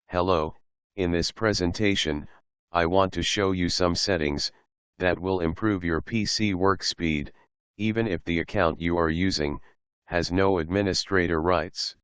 Hello, in this presentation, I want to show you some settings that will improve your PC work speed, even if the account you are using has no administrator rights.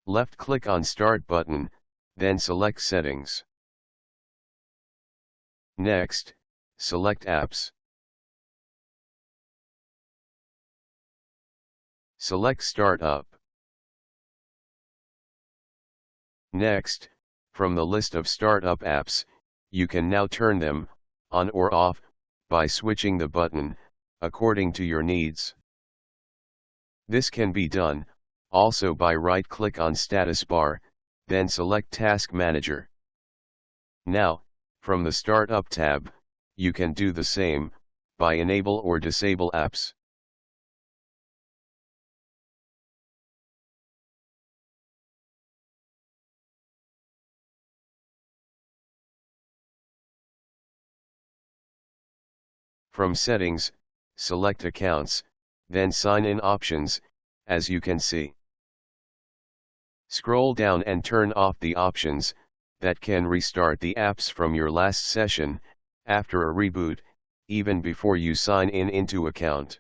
Left-click on Start button, then select Settings. Next, select Apps. Select Startup. Next, from the list of startup apps, you can now turn them on or off by switching the button according to your needs. This can be done also by right-click on Status bar, then select Task Manager. Now, from the Startup tab, you can do the same by enable or disable apps. From Settings, select Accounts, then Sign In Options, as you can see. Scroll down and turn off the options that can restart the apps from your last session after a reboot, even before you sign in into account.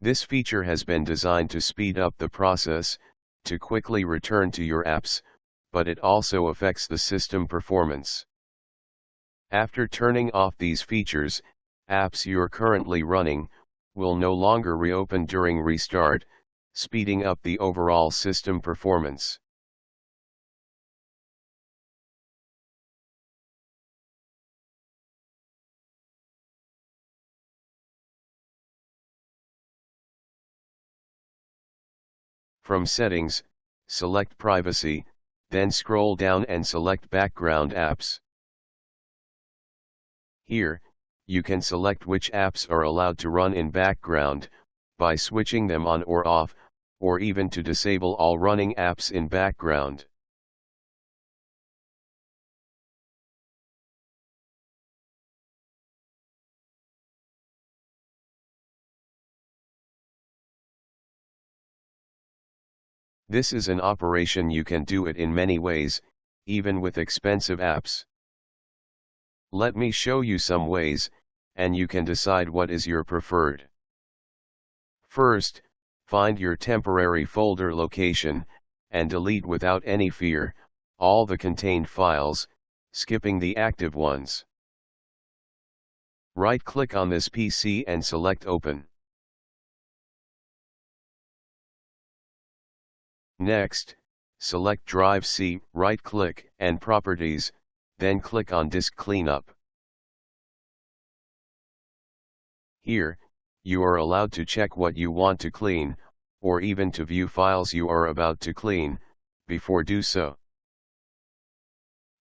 This feature has been designed to speed up the process to quickly return to your apps, but it also affects the system performance. After turning off these features, apps you're currently running will no longer reopen during restart, speeding up the overall system performance. From Settings, select Privacy, then scroll down and select Background Apps. Here, you can select which apps are allowed to run in background by switching them on or off, or even to disable all running apps in background. This is an operation you can do it in many ways, even with expensive apps. Let me show you some ways, and you can decide what is your preferred. First, find your temporary folder location, and delete without any fear all the contained files, skipping the active ones. Right-click on this PC and select Open. Next, select Drive C, right-click and Properties, then click on Disk Cleanup. Here, you are allowed to check what you want to clean, or even to view files you are about to clean, before do so.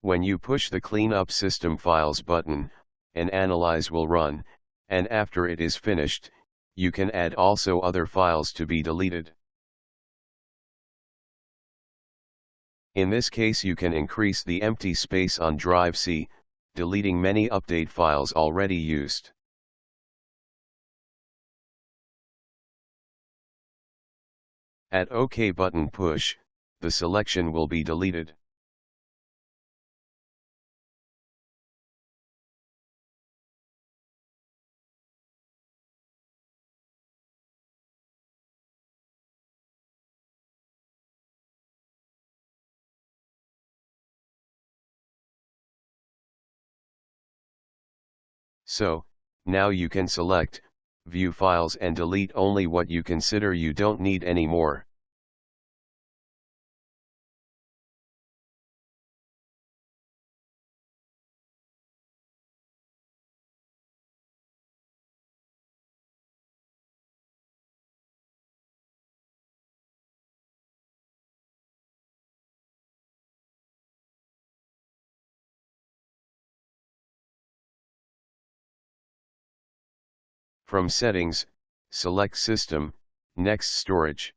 When you push the Clean Up System Files button, an Analyze will run, and after it is finished, you can add also other files to be deleted. In this case you can increase the empty space on Drive C, deleting many update files already used. At OK button push, the selection will be deleted. So, now you can select, view files and delete only what you consider you don't need anymore. From Settings, select System, next Storage.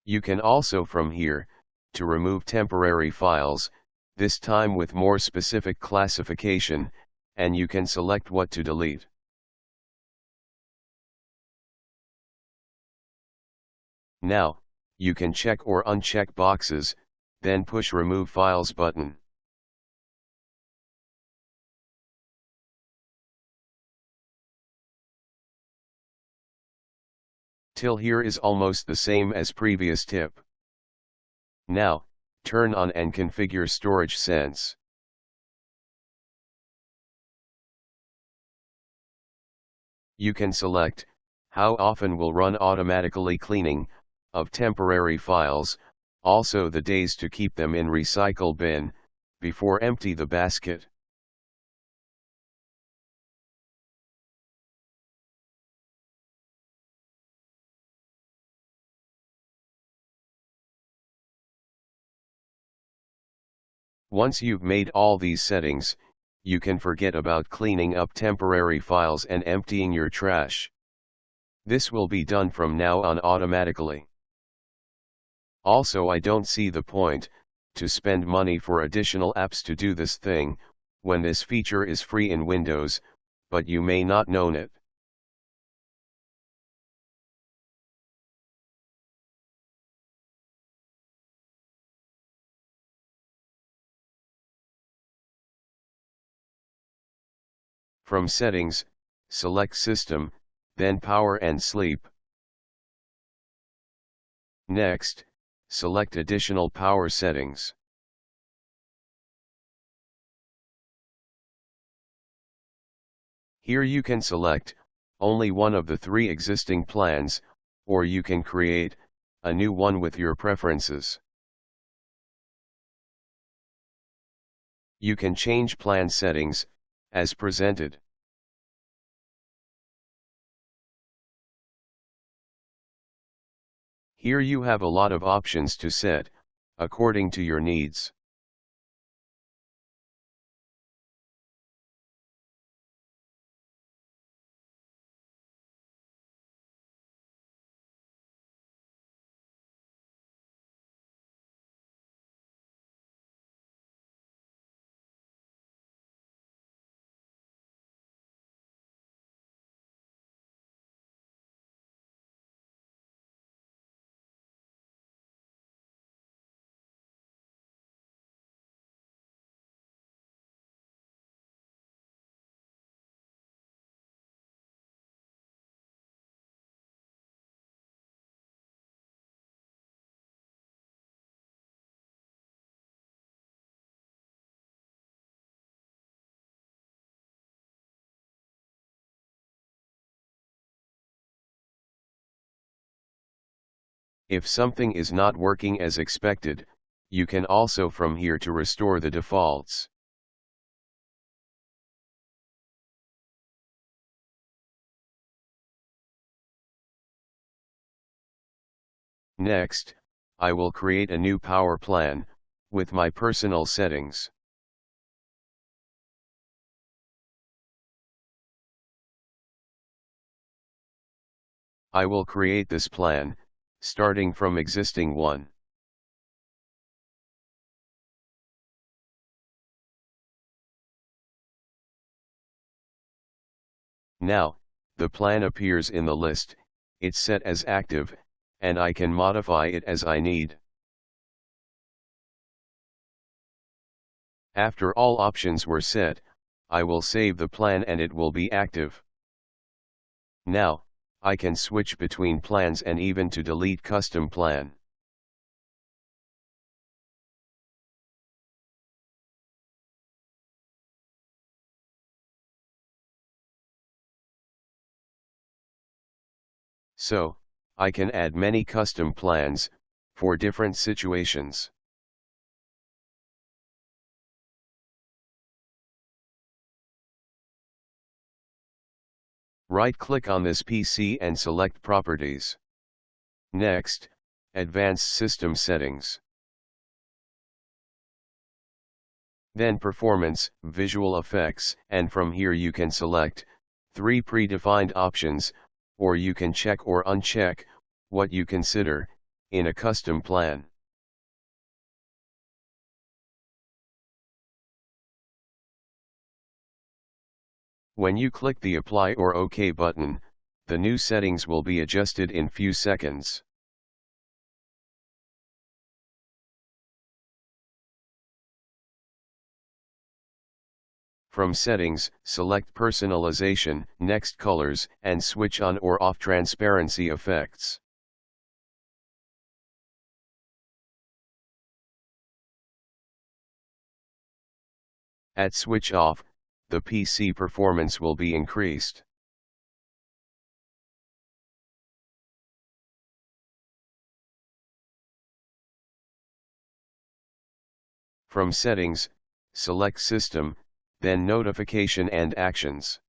You can also from here, to remove temporary files, this time with more specific classification, and you can select what to delete. Now, you can check or uncheck boxes, then push Remove Files button. Till here is almost the same as previous tip. Now, turn on and configure Storage Sense. You can select, how often will run automatically cleaning, of temporary files, also the days to keep them in recycle bin, before empty the basket. Once you've made all these settings, you can forget about cleaning up temporary files and emptying your trash. This will be done from now on automatically. Also, I don't see the point to spend money for additional apps to do this thing, when this feature is free in Windows, but you may not know it. From Settings, select System, then Power and Sleep. Next, select Additional Power Settings. Here you can select only one of the 3 existing plans, or you can create a new one with your preferences. You can change plan settings as presented. Here you have a lot of options to set according to your needs. If something is not working as expected, you can also from here to restore the defaults. Next, I will create a new power plan with my personal settings. I will create this plan, starting from existing one. Now, the plan appears in the list, it's set as active, and I can modify it as I need. After all options were set, I will save the plan and it will be active. Now, I can switch between plans and even to delete custom plan. So, I can add many custom plans for different situations. Right-click on this PC and select Properties. Next, Advanced System Settings. Then Performance, Visual Effects, and from here you can select 3 predefined options, or you can check or uncheck what you consider in a custom plan. When you click the Apply or OK button, the new settings will be adjusted in few seconds. From Settings, select Personalization, next Colors, and switch on or off Transparency Effects. At Switch Off, the PC performance will be increased. From Settings, select System, then Notification and Actions.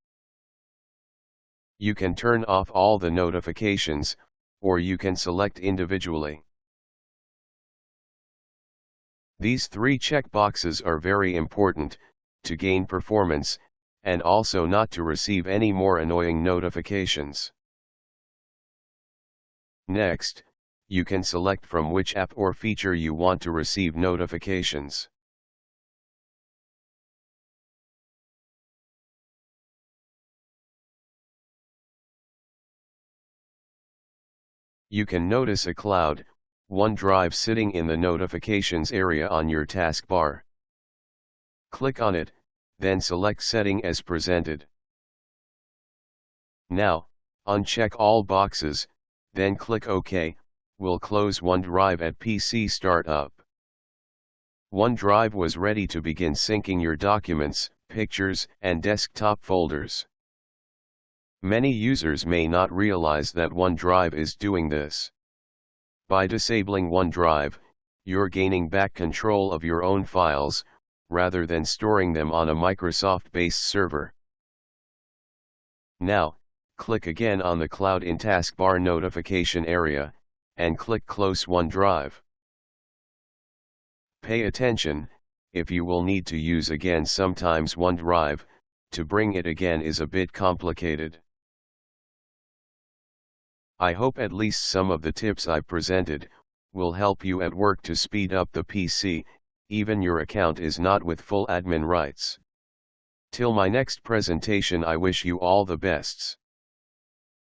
You can turn off all the notifications, or you can select individually. These three checkboxes are very important, to gain performance, and also not to receive any more annoying notifications. Next, you can select from which app or feature you want to receive notifications. You can notice a cloud, OneDrive sitting in the notifications area on your taskbar. Click on it, then select Setting as presented. Now, uncheck all boxes, then click OK, will close OneDrive at PC startup. OneDrive was ready to begin syncing your documents, pictures, and desktop folders. Many users may not realize that OneDrive is doing this. By disabling OneDrive, you're gaining back control of your own files, rather than storing them on a Microsoft-based server. Now, click again on the cloud in taskbar notification area, and click Close OneDrive. Pay attention, if you will need to use again sometimes OneDrive, to bring it again is a bit complicated. I hope at least some of the tips I presented will help you at work to speed up the PC, even your account is not with full admin rights. Till my next presentation, I wish you all the bests.